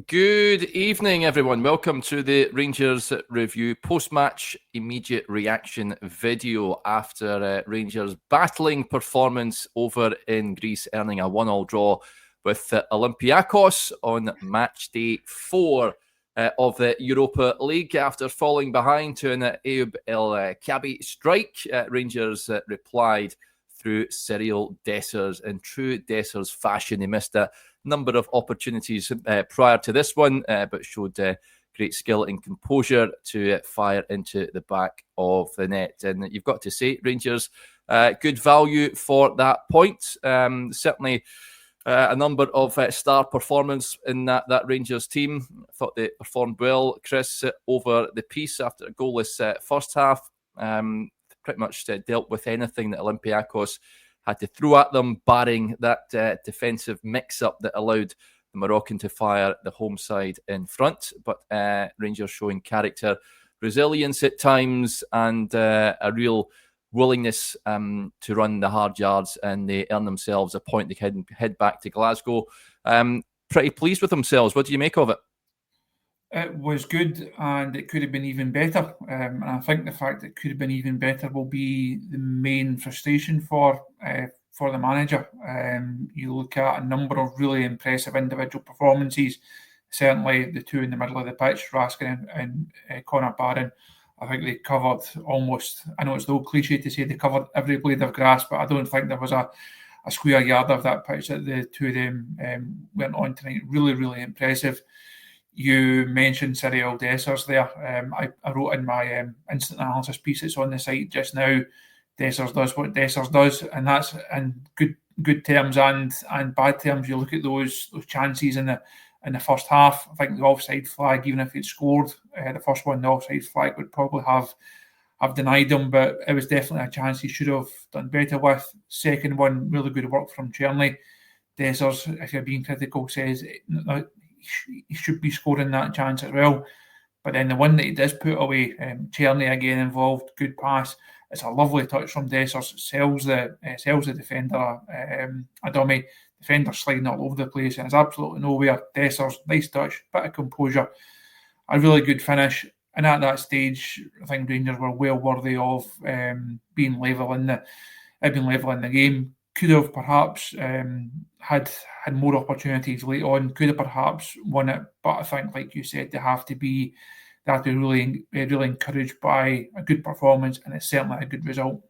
Good evening, everyone. Welcome to the Rangers Review post-match immediate reaction video after Rangers' battling performance over in Greece, earning a 1-1 draw with Olympiacos on match day 4 of the Europa League. After falling behind to an Ayoub El Kabi strike, Rangers replied through Cyril Dessers in true Dessers fashion. He missed a number of opportunities prior to this one, but showed great skill and composure to fire into the back of the net. And you've got to say, Rangers, good value for that point. Certainly a number of star performance in that Rangers team. I thought they performed well, Chris, over the piece after a goalless first half. Pretty much dealt with anything that Olympiacos had to throw at them, barring that defensive mix-up that allowed the Moroccan to fire the home side in front. But Rangers showing character, resilience at times, and a real willingness to run the hard yards, and they earn themselves a point. They can head back to Glasgow. Pretty pleased with themselves. What do you make of it? It was good, and it could have been even better. And I think the fact that it could have been even better will be the main frustration for the manager. You look at a number of really impressive individual performances. Certainly the two in the middle of the pitch, Raskin and Connor Barron. I think they covered almost, I know it's the old cliche to say they covered every blade of grass, but I don't think there was a square yard of that pitch that the two of them went on tonight. Really, really impressive. You mentioned Cyril Dessers there. I wrote in my instant analysis piece that's on the site just now, Dessers does what Dessers does, and that's in good terms and bad terms. You look at those chances in the first half. I think the offside flag, even if he'd scored the first one, the offside flag would probably have denied him, but it was definitely a chance he should have done better with. Second one, really good work from Cherney. Dessers, if you're being critical, says he should be scoring that chance as well. But then the one that he does put away, Cherney again involved, good pass. It's a lovely touch from Dessers. Sells the defender a dummy. Defender sliding all over the place and it's absolutely nowhere. Dessers, nice touch, bit of composure, a really good finish. And at that stage, I think Rangers were well worthy of being level in the game. Could have perhaps had more opportunities late on. Could have perhaps won it, but I think, like you said, they have to be really encouraged by a good performance, and it's certainly a good result.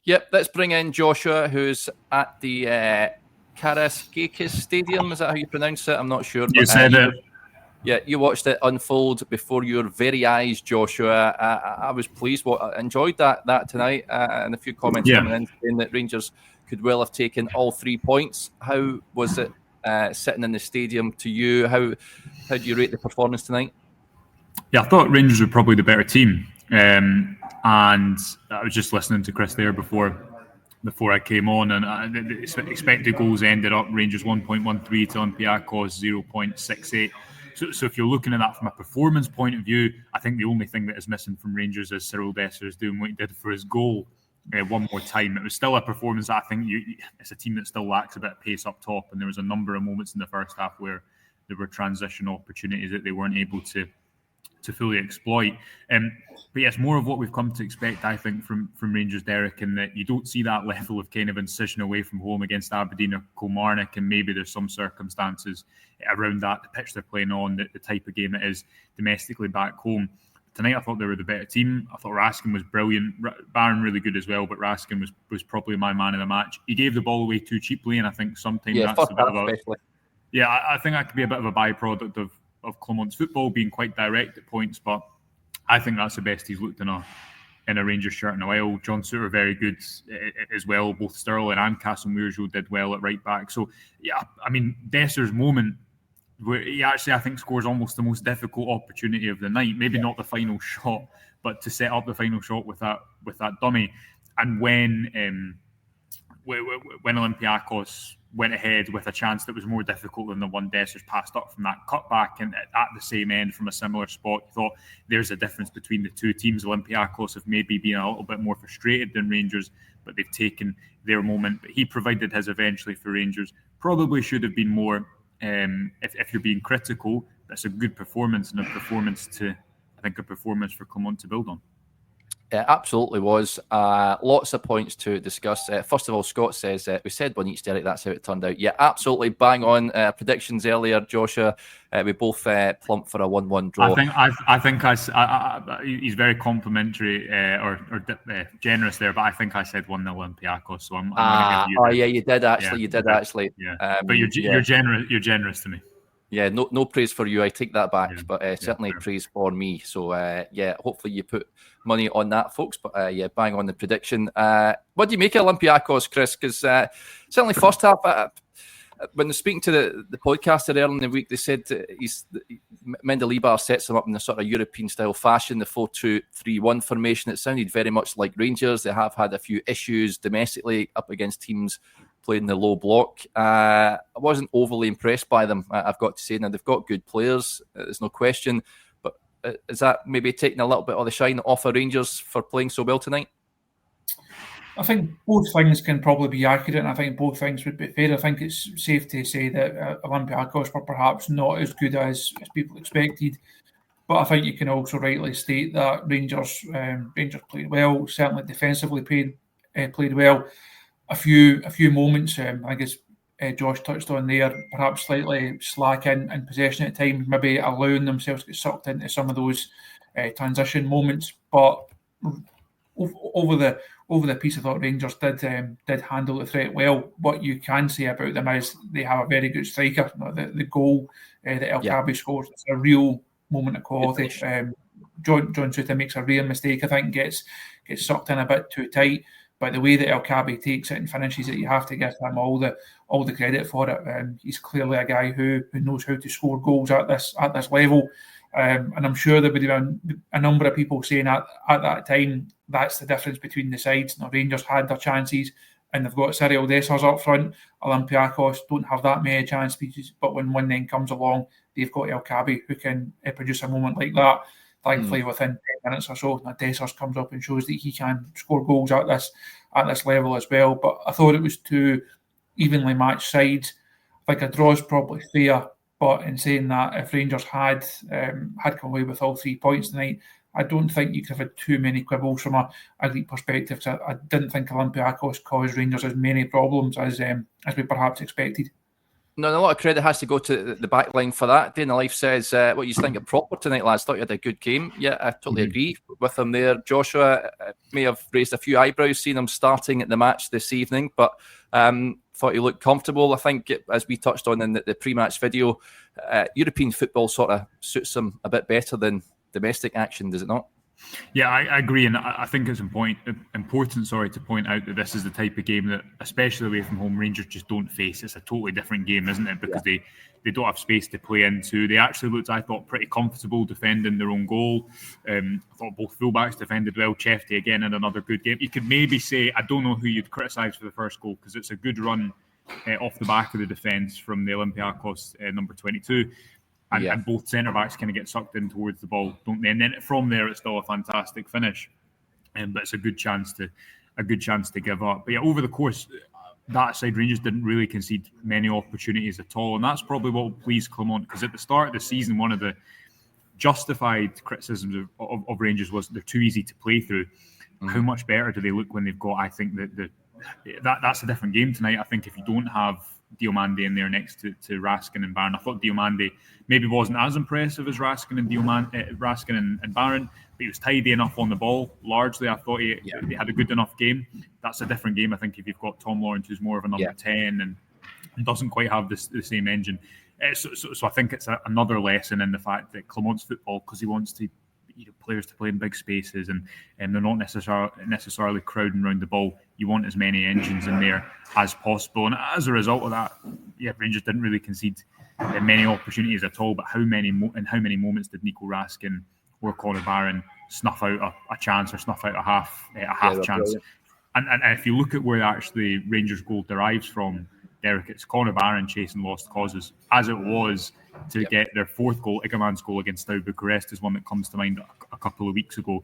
Yep, let's bring in Joshua, who's at the Karaiskakis Stadium. Is that how you pronounce it? I'm not sure. You said it. Yeah, you watched it unfold before your very eyes, Joshua. I was pleased. I enjoyed that tonight, and a few comments coming in saying that Rangers could well have taken all 3 points. How was it sitting in the stadium to you? How do you rate the performance tonight? Yeah, I thought Rangers were probably the better team. And I was just listening to Chris there before I came on, and the expected goals ended up Rangers 1.13 to Olympiacos 0.68. So if you're looking at that from a performance point of view, I think the only thing that is missing from Rangers is Cyril Dessers doing what he did for his goal one more time. It was still a performance that I think it's a team that still lacks a bit of pace up top, and there was a number of moments in the first half where there were transition opportunities that they weren't able to fully exploit. But yes, more of what we've come to expect, I think, from Rangers, Derek, in that you don't see that level of kind of incision away from home against Aberdeen or Kilmarnock, and maybe there's some circumstances around that, the pitch they're playing on, the type of game it is domestically back home. Tonight, I thought they were the better team. I thought Raskin was brilliant. Barron really good as well, but Raskin was probably my man of the match. He gave the ball away too cheaply, and I think sometimes that's a bit of a... Yeah, I think that could be a bit of a byproduct of Clermont's football being quite direct at points, but I think that's the best he's looked in a Rangers shirt in a while. John Souttar very good as well. Both Sterling and Casemiro did well at right back. So yeah, I mean, Dessers' moment where he actually, I think, scores almost the most difficult opportunity of the night. Maybe not the final shot, but to set up the final shot with that dummy. And when Olympiacos went ahead with a chance that was more difficult than the one Dessers passed up from that cutback, and at the same end from a similar spot, you thought there's a difference between the two teams. Olympiacos have maybe been a little bit more frustrated than Rangers, but they've taken their moment. But he provided his eventually for Rangers. Probably should have been more if you're being critical, that's a good performance and a performance for Clermont to build on. It absolutely was. Lots of points to discuss. First of all, Scott says, we said one each, Derek. That's how it turned out. Yeah, absolutely bang on. Predictions earlier, Joshua. We both plumped for a 1-1 draw. I think he's very complimentary or generous there, but I think I said 1-0 Olympiacos. So I'm going to give you. Yeah, you did actually. You did actually. Yeah. But you're generous. You're generous to me. Yeah, no praise for you. I take that back, but certainly fair. praise for me. So, hopefully you put money on that, folks. But, bang on the prediction. What do you make of Olympiacos, Chris? Because certainly first half, when they're speaking to the podcaster earlier in the week, they said Mendeleebar sets them up in the sort of European-style fashion, the 4-2-3-1 formation. It sounded very much like Rangers. They have had a few issues domestically up against teams playing the low block. I wasn't overly impressed by them, I've got to say. Now, they've got good players, there's no question, but is that maybe taking a little bit of the shine off of Rangers for playing so well tonight? I think both things can probably be accurate, and I think both things would be fair. I think it's safe to say that Olympiacos were perhaps not as good as people expected, but I think you can also rightly state that Rangers played well, certainly defensively played well. A few moments, I guess Josh touched on there, perhaps slightly slack in possession at times, maybe allowing themselves to get sucked into some of those transition moments. But over the piece, I thought Rangers did handle the threat well. What you can say about them is they have a very good striker. The goal that El Kaabi scores, it's a real moment of quality. John Souttar makes a real mistake, I think, gets sucked in a bit too tight. But the way that El Kaabi takes it and finishes it, you have to give him all the credit for it. He's clearly a guy who knows how to score goals at this level. And I'm sure there would have been a number of people saying at that time that's the difference between the sides. Now, Rangers had their chances and they've got Cyril Dessers up front. Olympiacos don't have that many chances, but when one then comes along, they've got El Kaabi who can produce a moment like that. Thankfully, within 10 minutes or so, Dessers comes up and shows that he can score goals at this level as well. But I thought it was two evenly matched sides. I think a draw is probably fair, but in saying that, if Rangers had come away with all 3 points tonight, I don't think you could have had too many quibbles from a Greek perspective. So I didn't think Olympiacos caused Rangers as many problems as we perhaps expected. No, a lot of credit has to go to the back line for that. Dana Life says, what you think of Proper tonight, lads? Thought you had a good game. Yeah, I totally agree with him there. Joshua may have raised a few eyebrows seeing him starting at the match this evening, but thought he looked comfortable. I think, as we touched on in the pre-match video, European football sort of suits him a bit better than domestic action, does it not? Yeah, I agree, and I think it's important to point out that this is the type of game that, especially away from home, Rangers just don't face. It's a totally different game, isn't it? Because they don't have space to play into. They actually looked, I thought, pretty comfortable defending their own goal. I thought both fullbacks defended well. Chefty again had another good game. You could maybe say, I don't know who you'd criticise for the first goal, because it's a good run off the back of the defence from the Olympiacos number 22. And both centre-backs kind of get sucked in towards the ball, don't they? And then from there, it's still a fantastic finish. But it's a good chance to give up. But yeah, over the course, that side, Rangers didn't really concede many opportunities at all. And that's probably what pleased Clermont, because at the start of the season, one of the justified criticisms of Rangers was they're too easy to play through. How much better do they look when they've got, I think, that's a different game tonight. I think if you don't have Diomande in there next to Raskin and Barron. I thought Diomande maybe wasn't as impressive as Raskin and Barron, but he was tidy enough on the ball. Largely, I thought he had a good enough game. That's a different game, I think, if you've got Tom Lawrence, who's more of a number 10 and doesn't quite have the same engine. So I think it's another lesson in the fact that Clermont's football, because he wants to players to play in big spaces and they're not necessarily crowding around the ball. You want as many engines in there as possible, and as a result of that, Rangers didn't really concede many opportunities at all. But how many moments did Nico Raskin or Connor Barron snuff out a chance or snuff out a half chance? And if you look at where actually Rangers' goal derives from, Derek, it's Conor Barron chasing lost causes, as it was to get their fourth goal. Iggerman's goal against Steaua Bucharest is one that comes to mind a couple of weeks ago.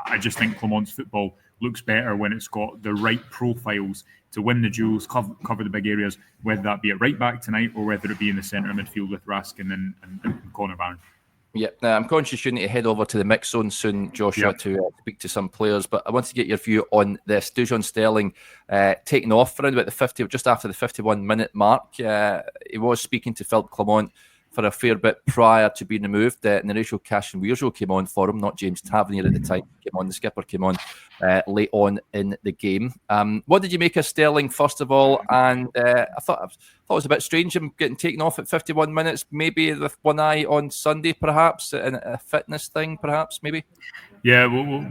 I just think Clermont's football looks better when it's got the right profiles to win the duels, cover the big areas, whether that be at right back tonight or whether it be in the centre of midfield with Raskin and Conor Barron. Yeah, I'm conscious you need to head over to the mix zone soon, Joshua, to speak to some players. But I want to get your view on this. Dujon Sterling taking off around about the 50, just after the 51-minute mark. He was speaking to Philip Clement for a fair bit prior to being removed. Horatio Cashinwirjo came on for him, not James Tavernier at the time. The skipper came on late on in the game. What did you make of Sterling, first of all? And I thought it was a bit strange him getting taken off at 51 minutes, maybe with one eye on Sunday, perhaps, and a fitness thing, perhaps, maybe? Yeah, we'll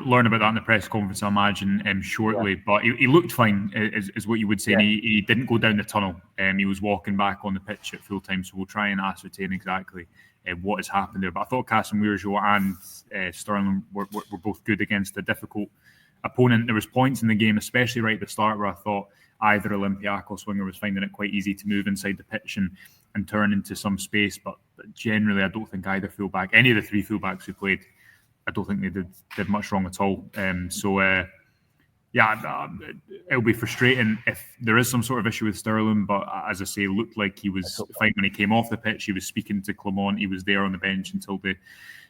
learn about that in the press conference, I imagine, shortly. Yeah. But he looked fine, is what you would say. Yeah. And he didn't go down the tunnel. He was walking back on the pitch at full time. So we'll try and ascertain exactly what has happened there. But I thought Cashinwirjo and Sterling were both good against a difficult opponent. There was points in the game, especially right at the start, where I thought either Olympiacos winger was finding it quite easy to move inside the pitch and turn into some space. But generally, I don't think either fullback, any of the three fullbacks who played, I don't think they did much wrong at all. It'll be frustrating if there is some sort of issue with Sterling. But as I say, it looked like he was fine when he came off the pitch. He was speaking to Clement. He was there on the bench until the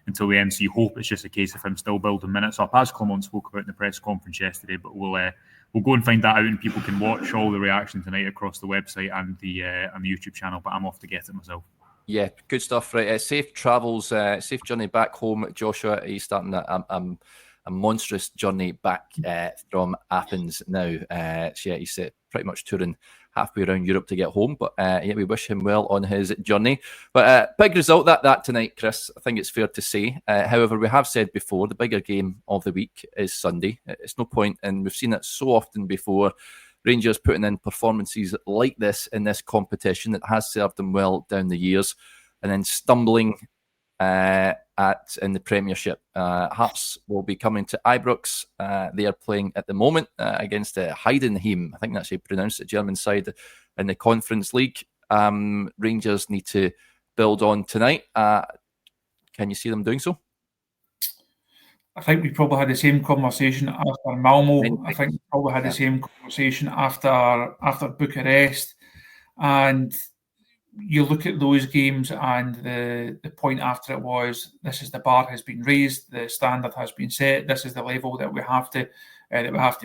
end. So you hope it's just a case of him still building minutes up, as Clement spoke about in the press conference yesterday. But we'll go and find that out, and people can watch all the reaction tonight across the website and the YouTube channel. But I'm off to get it myself. Yeah, good stuff. Right, safe travels, safe journey back home, Joshua. He's starting a monstrous journey back from Athens now. He's pretty much touring halfway around Europe to get home. But we wish him well on his journey. But big result that tonight, Chris. I think it's fair to say. However, we have said before, the bigger game of the week is Sunday. It's no point, and we've seen it so often before. Rangers putting in performances like this in this competition that has served them well down the years, and then stumbling in the Premiership. Hearts will be coming to Ibrox. They are playing at the moment against Heidenheim. I think that's how you pronounce it, German side in the Conference League. Rangers need to build on tonight. Can you see them doing so? I think we probably had the same conversation after Malmo. I think we probably had the same conversation after Bucharest. And you look at those games, and the point after it was, this is the bar has been raised, the standard has been set, this is the level that we have to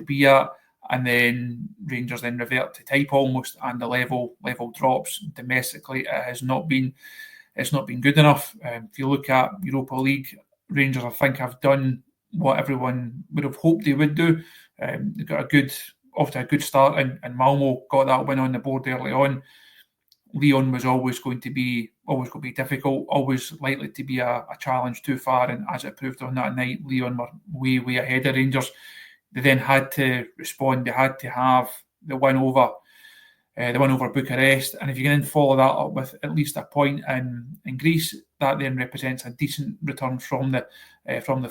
be at. And then Rangers then revert to type almost, and the level drops domestically. It's not been good enough. If you look at Europa League, Rangers, I think, have done what everyone would have hoped they would do. They got off to a good start, and Malmo got that win on the board early on. Lyon was always going to be difficult, always likely to be a challenge too far, and as it proved on that night, Lyon were way ahead of Rangers. They then had to respond. They had to have the win over Bucharest, and if you can then follow that up with at least a point in Greece, that then represents a decent return from the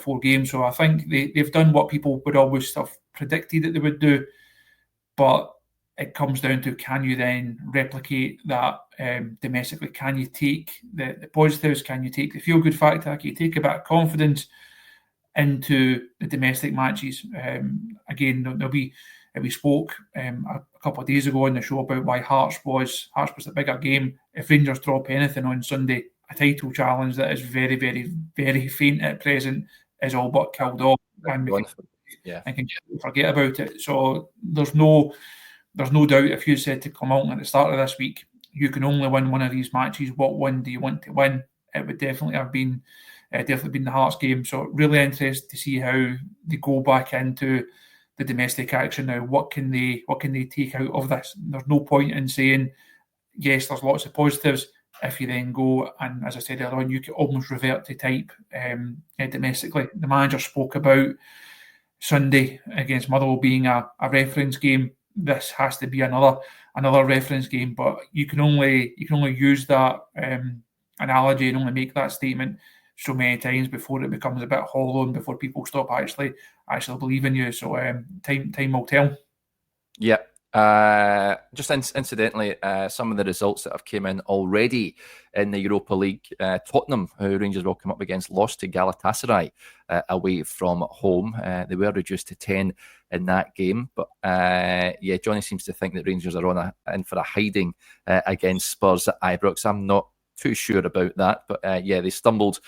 4 games. So I think they've done what people would always have predicted that they would do, but it comes down to, can you then replicate that domestically? Can you take the positives? Can you take the feel-good factor? Can you take a bit of confidence into the domestic matches? Again, we spoke a couple of days ago on the show about why Hearts was a bigger game. If Rangers drop anything on Sunday, a title challenge that is very, very, very faint at present is all but killed off, and can forget about it. So there's no doubt, if you said to Clement at the start of this week, you can only win one of these matches, what one do you want to win? It would definitely have been the Hearts game. So really interested to see how they go back into the domestic action now. What can they take out of this? There's no point in saying, yes, there's lots of positives, if you then go, and as I said earlier on, you can almost revert to type domestically. The manager spoke about Sunday against Motherwell being a reference game. This has to be another reference game, but you can only use that analogy and only make that statement so many times before it becomes a bit hollow and before people stop actually believing you. So time will tell. Yeah. Just incidentally, some of the results that have came in already in the Europa League. Tottenham, who Rangers will come up against, lost to Galatasaray away from home. They were reduced to 10 in that game. But Johnny seems to think that Rangers are in for a hiding against Spurs at Ibrox. I'm not too sure about that, but they stumbled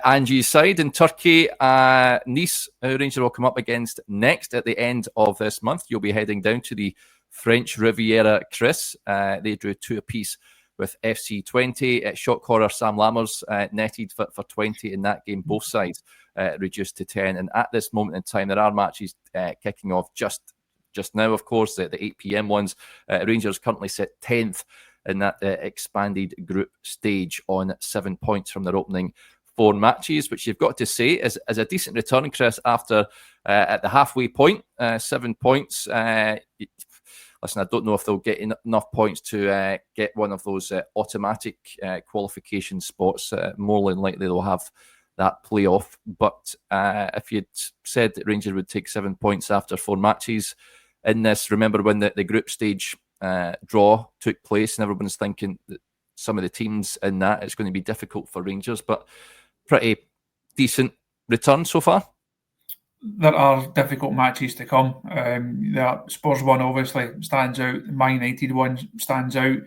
Angie's side in Turkey. Nice, who Rangers will come up against next at the end of this month. You'll be heading down to the French Riviera, Chris. They drew 2 apiece with FC 20. Shot caller Sam Lammers netted for 20 in that game. Both sides reduced to 10. And at this moment in time, there are matches kicking off just now, of course, the 8 p.m. ones. Rangers currently sit 10th in that expanded group stage on 7 points from their opening 4 matches, which you've got to say is a decent return, Chris, after at the halfway point, 7 points. Listen, I don't know if they'll get enough points to get one of those automatic qualification spots. More than likely they'll have that playoff. But if you'd said that Rangers would take 7 points after 4 matches in this, remember when the group stage draw took place and everyone's thinking that some of the teams in that, it's going to be difficult for Rangers, but pretty decent return so far. There are difficult matches to come. The Spurs one obviously stands out. The Man United one stands out.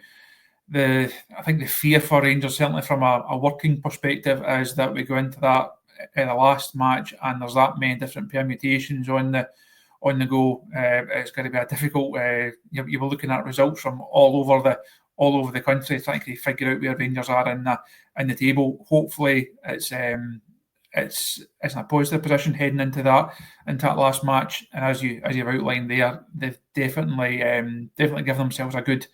I think the fear for Rangers, certainly from a working perspective, is that we go into that in the last match and there's that many different permutations on the go. It's going to be a difficult. You were looking at results from all over the country, trying to figure out where Rangers are in the table. Hopefully, it's in a positive position heading into that last match. And as you've outlined there, they've definitely given themselves a good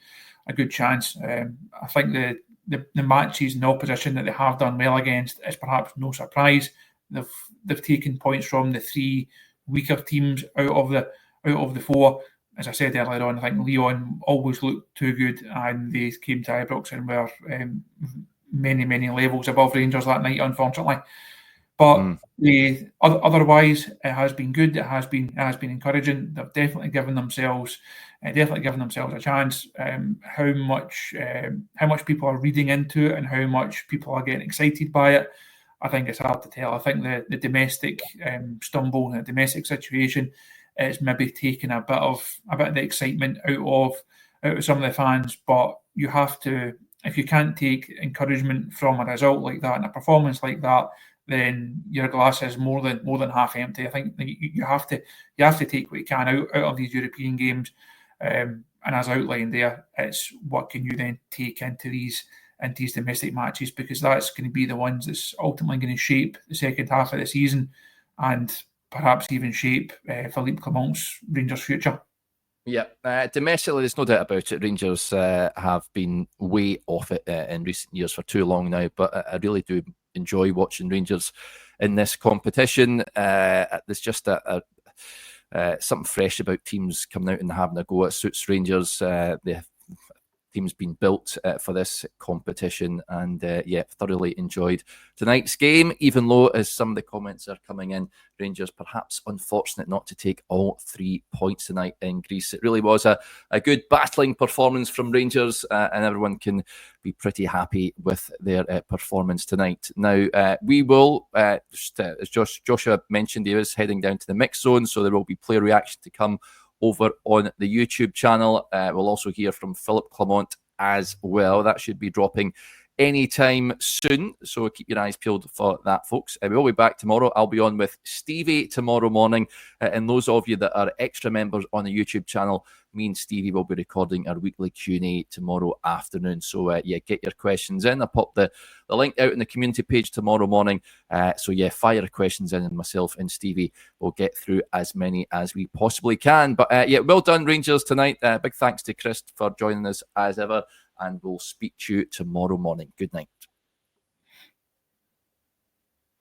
chance. I think the matches in opposition that they have done well against is perhaps no surprise. They've taken points from the 3 weaker teams out of the 4. As I said earlier on, I think Lyon always looked too good, and they came to Ibrox and were many levels above Rangers that night, unfortunately. But otherwise, it has been good. It has been encouraging. They've definitely given themselves a chance. How much people are reading into it and how much people are getting excited by it, I think it's hard to tell. I think the domestic stumble, the domestic situation, is maybe taking a bit of the excitement out of some of the fans. But you have to, if you can't take encouragement from a result like that and a performance like that, then your glass is more than half empty. I think you have to take what you can out of these European games. And as outlined there, it's what can you then take into these domestic matches, because that's going to be the ones that's ultimately going to shape the second half of the season and perhaps even shape Philippe Clement's Rangers' future. Yeah, domestically, there's no doubt about it. Rangers have been way off it in recent years for too long now, but I really do enjoy watching Rangers in this competition. There's just something fresh about teams coming out and having a go. It suits Rangers. The team's been built for this competition, and thoroughly enjoyed tonight's game, even though, as some of the comments are coming in, Rangers perhaps unfortunate not to take all 3 points tonight in Greece. It really was a good battling performance from Rangers, and everyone can be pretty happy with their performance tonight. Now, we will, as Joshua mentioned, he is heading down to the mix zone, so there will be player reaction to come over on the YouTube channel. We'll also hear from Philippe Clement as well. That should be dropping anytime soon, so keep your eyes peeled for that, folks. We'll be back tomorrow. I'll be on with Stevie tomorrow morning, and those of you that are extra members on the YouTube channel, me and Stevie will be recording our weekly Q&A tomorrow afternoon. So get your questions in. I'll pop the link out in the community page tomorrow morning. Fire your questions in, and myself and Stevie will get through as many as we possibly can. But well done, Rangers, tonight. Big thanks to Chris for joining us as ever, and we'll speak to you tomorrow morning. Good night.